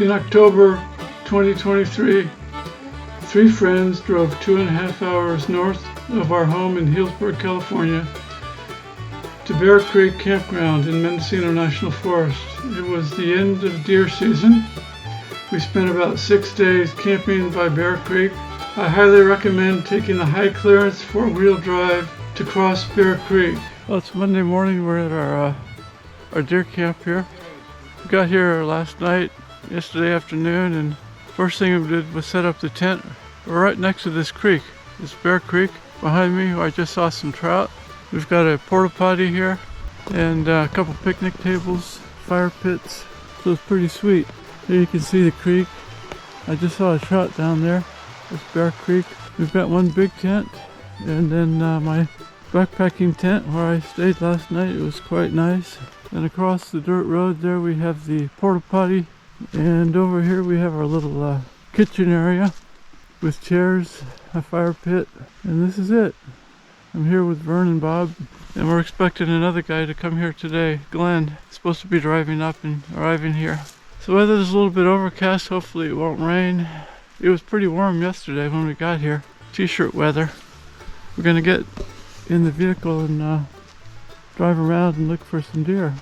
In October 2023, three friends drove 2.5 hours north of our home in Healdsburg, California, to Bear Creek Campground in Mendocino National Forest. It was the end of deer season. We spent about 6 days camping by Bear Creek. I highly recommend taking the high clearance 4-wheel drive to cross Bear Creek. Well, it's Monday morning. We're at our deer camp here. We got here last night, yesterday afternoon, and first thing we did was set up the tent. We're right next to this creek. It's Bear Creek. Behind me, I just saw some trout. We've got a porta potty here and a couple picnic tables, fire pits. So it's pretty sweet. Here you can see the creek. I just saw a trout down there. It's Bear Creek. We've got one big tent, and then my backpacking tent where I stayed last night. It was quite nice. And across the dirt road there we have the porta potty, and over here we have our little kitchen area with chairs, a fire pit, and this is it. I'm here with Vern and Bob, and we're expecting another guy to come here today. Glenn is supposed to be driving up and arriving here. So weather's a little bit overcast. Hopefully it won't rain. It was pretty warm yesterday when we got here. T-shirt weather. We're gonna get in the vehicle and drive around and look for some deer.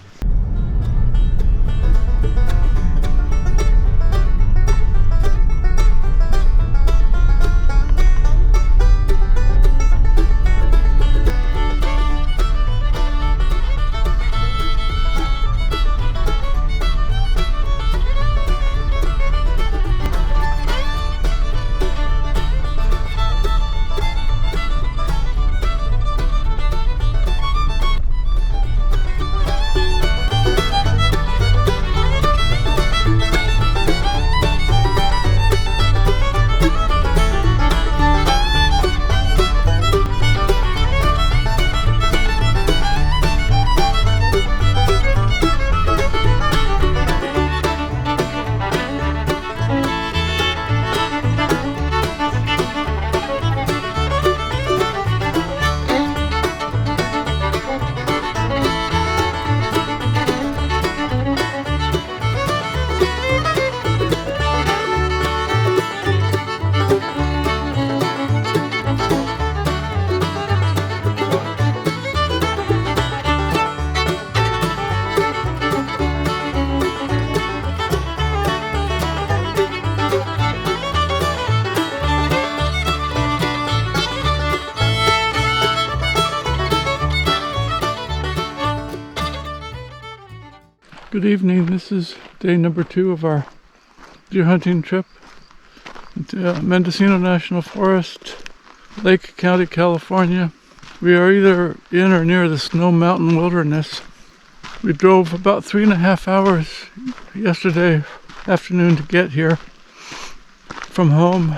Good evening. This is day number 2 of our deer hunting trip to Mendocino National Forest, Lake County, California. We are either in or near the Snow Mountain Wilderness. We drove about 3.5 hours yesterday afternoon to get here from home.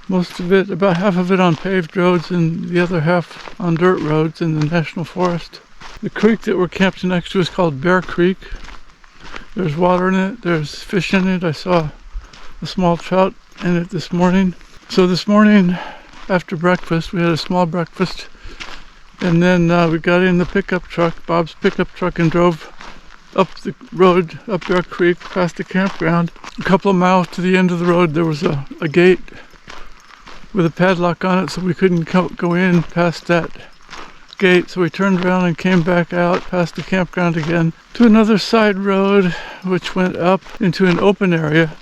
Most of it, about half of it on paved roads and the other half on dirt roads in the National Forest. The creek that we're camped next to is called Bear Creek. There's water in it, there's fish in it. I saw a small trout in it this morning. So this morning after breakfast, we had a small breakfast, and then we got in the pickup truck, Bob's pickup truck, and drove up the road, up Bear Creek, past the campground. A couple of miles to the end of the road there was a gate with a padlock on it, so we couldn't go in past that gate. So we turned around and came back out past the campground again to another side road which went up into an open area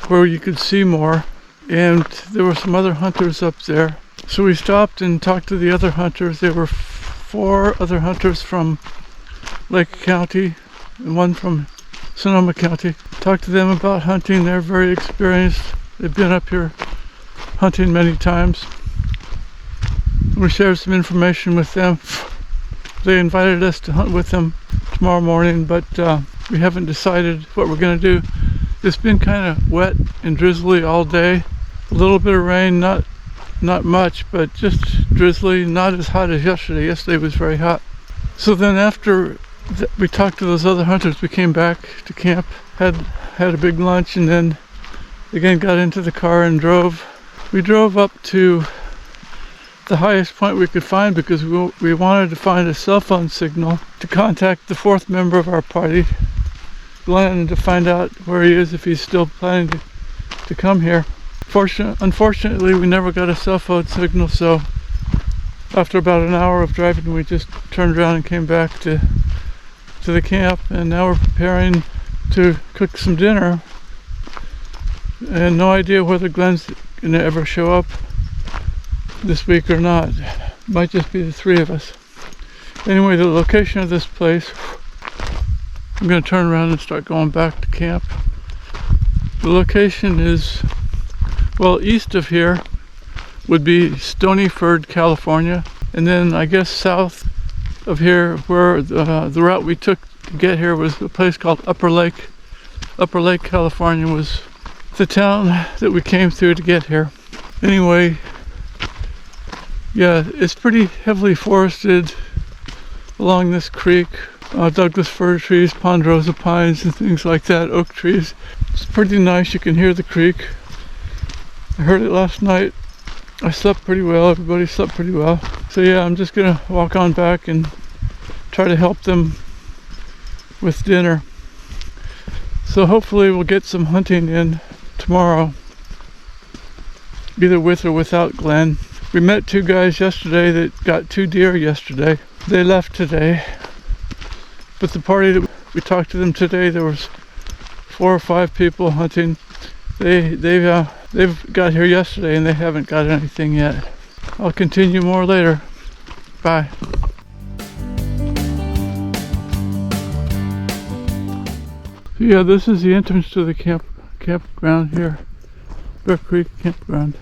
where you could see more, and there were some other hunters up there. So we stopped and talked to the other hunters. There were 4 other hunters from Lake County and one from Sonoma County. Talked to them about hunting. They're very experienced. They've been up here hunting many times. We shared some information with them. They invited us to hunt with them tomorrow morning, but we haven't decided what we're going to do. It's been kind of wet and drizzly all day. A little bit of rain, not much, but just drizzly, not as hot as yesterday. Yesterday was very hot. So then after we talked to those other hunters, we came back to camp, had a big lunch, and then again got into the car and drove. We drove up to the highest point we could find because we wanted to find a cell phone signal to contact the 4th member of our party Glenn and to find out where he is, if he's still planning to come here. Unfortunately, we never got a cell phone signal, so after about an hour of driving, we just turned around and came back to the camp, and now we're preparing to cook some dinner. And no idea whether Glenn's gonna ever show up this week or not. Might just be the three of us. Anyway, the location of this place, I'm gonna turn around and start going back to camp. The location is, well, east of here would be Stonyford, California, and then I guess south of here, where the route we took to get here, was a place called Upper Lake. Upper Lake, California was the town that we came through to get here. Anyway, yeah, it's pretty heavily forested along this creek. Douglas fir trees, ponderosa pines, and things like that, oak trees. It's pretty nice. You can hear the creek. I heard it last night. I slept pretty well. Everybody slept pretty well. So yeah, I'm just gonna walk on back and try to help them with dinner. So hopefully we'll get some hunting in tomorrow, either with or without Glenn. We met two guys yesterday that got 2 deer yesterday. They left today, but the party that we talked to them today, there was 4 or 5 people hunting. They've got here yesterday and they haven't got anything yet. I'll continue more later. Bye. So yeah, this is the entrance to the campground here, Bear Creek Campground.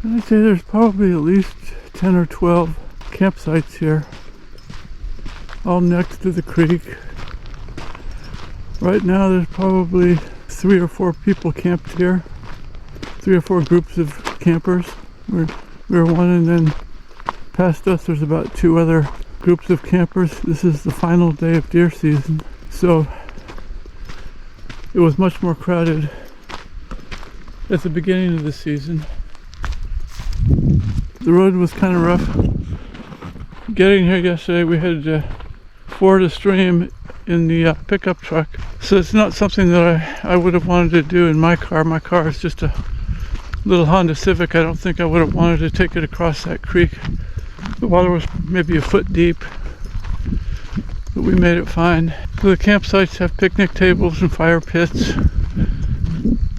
And I'd say there's probably at least 10 or 12 campsites here, all next to the creek. Right now there's probably 3 or 4 people camped here, 3 or 4 groups of campers. We're one, and then past us there's about 2 other groups of campers. This is the final day of deer season, so it was much more crowded at the beginning of the season. The road was kind of rough. Getting here yesterday, we had to ford a stream in the pickup truck, so it's not something that I would have wanted to do in my car. My car is just a little Honda Civic. I don't think I would have wanted to take it across that creek. The water was maybe a foot deep, but we made it fine. So the campsites have picnic tables and fire pits,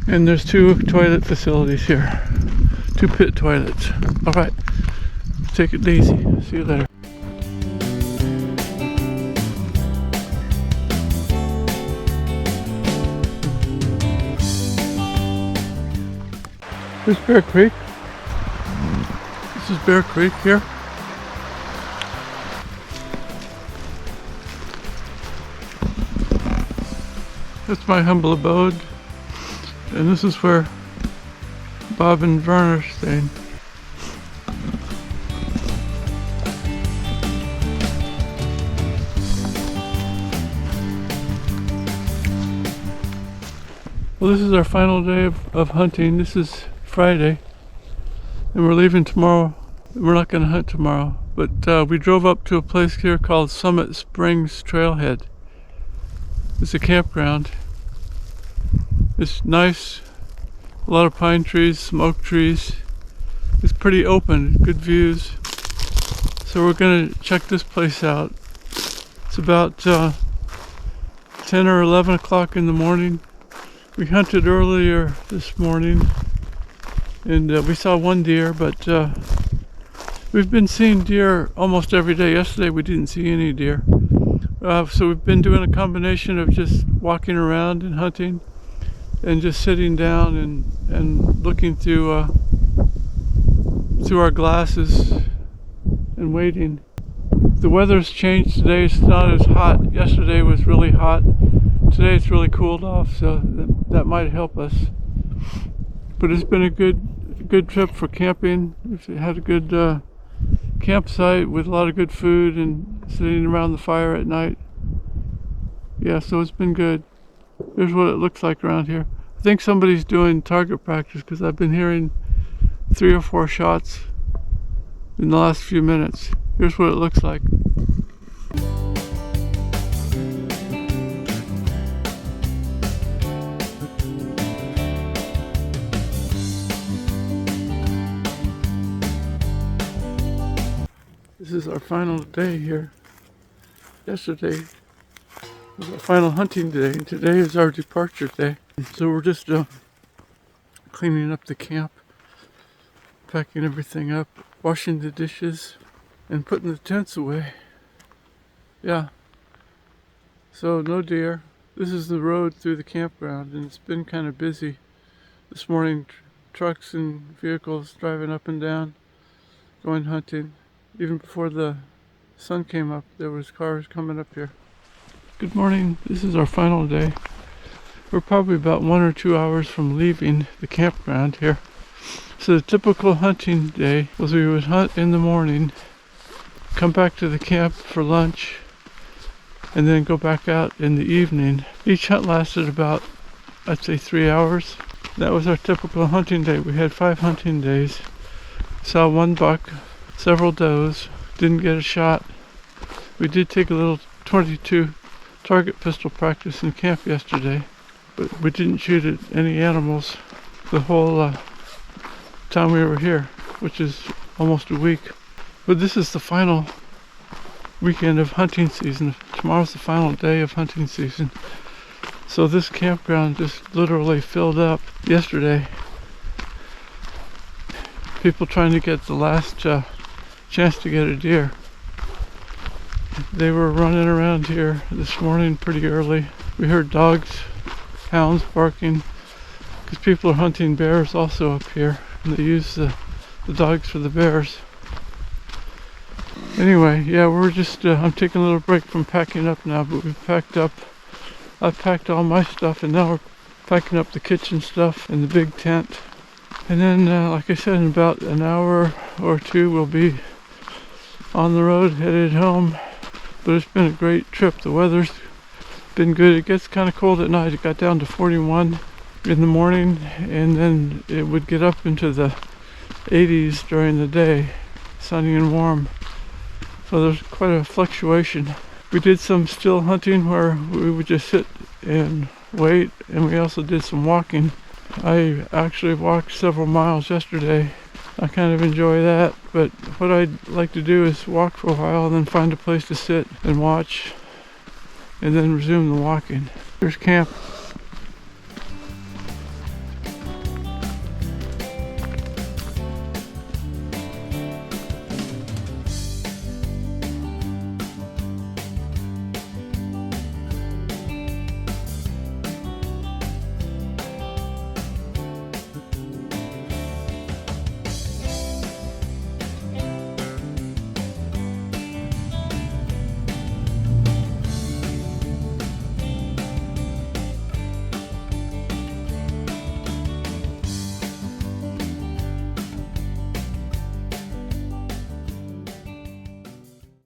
and there's 2 toilet facilities here, 2 pit toilets. All right, take it easy. See you later. Here's Bear Creek. This is Bear Creek here. That's my humble abode, and this is where Bob and Vern are staying. Well, this is our final day of hunting. This is Friday, and we're leaving tomorrow. We're not going to hunt tomorrow, but we drove up to a place here called Summit Springs Trailhead. It's a campground. It's nice, a lot of pine trees, some oak trees. It's pretty open, good views. So we're going to check this place out. It's about 10 or 11 o'clock in the morning. We hunted earlier this morning, and we saw 1 deer, but we've been seeing deer almost every day. Yesterday we didn't see any deer. So we've been doing a combination of just walking around and hunting, and just sitting down and looking through our glasses and waiting. The weather's changed today. It's not as hot. Yesterday was really hot. Today it's really cooled off, so that might help us. But it's been a good trip for camping. We've had a good campsite with a lot of good food and sitting around the fire at night. Yeah, so it's been good. Here's what it looks like around here. I think somebody's doing target practice, because I've been hearing 3 or 4 shots in the last few minutes. Here's what it looks like. This is our final day here. Yesterday was our final hunting day, and today is our departure day. So we're just cleaning up the camp, packing everything up, washing the dishes, and putting the tents away. Yeah. So no deer. This is the road through the campground, and it's been kind of busy this morning. Trucks and vehicles driving up and down, going hunting. Even before the sun came up, there was cars coming up here. Good morning. This is our final day. We're probably about 1 or 2 hours from leaving the campground here. So the typical hunting day was we would hunt in the morning, come back to the camp for lunch, and then go back out in the evening. Each hunt lasted about, I'd say, 3 hours. That was our typical hunting day. We had 5 hunting days. Saw 1 buck, several does, didn't get a shot. We did take a little .22 target pistol practice in camp yesterday, but we didn't shoot at any animals the whole time we were here, which is almost a week. But this is the final weekend of hunting season. Tomorrow's the final day of hunting season. So this campground just literally filled up yesterday. People trying to get the last chance to get a deer. They were running around here this morning pretty early. We heard dogs, hounds barking, because people are hunting bears also up here, and they use the dogs for the bears. Anyway, yeah, we're just, I'm taking a little break from packing up now, but we've packed up. I've packed all my stuff, and now we're packing up the kitchen stuff and the big tent. And then, like I said, in about an hour or 2, we'll be on the road, headed home. But it's been a great trip. The weather's been good. It gets kind of cold at night. It got down to 41 in the morning, and then it would get up into the 80s during the day, sunny and warm. So there's quite a fluctuation. We did some still hunting where we would just sit and wait, and we also did some walking. I actually walked several miles yesterday. I kind of enjoy that, but what I'd like to do is walk for a while and then find a place to sit and watch, and then resume the walking. Here's camp.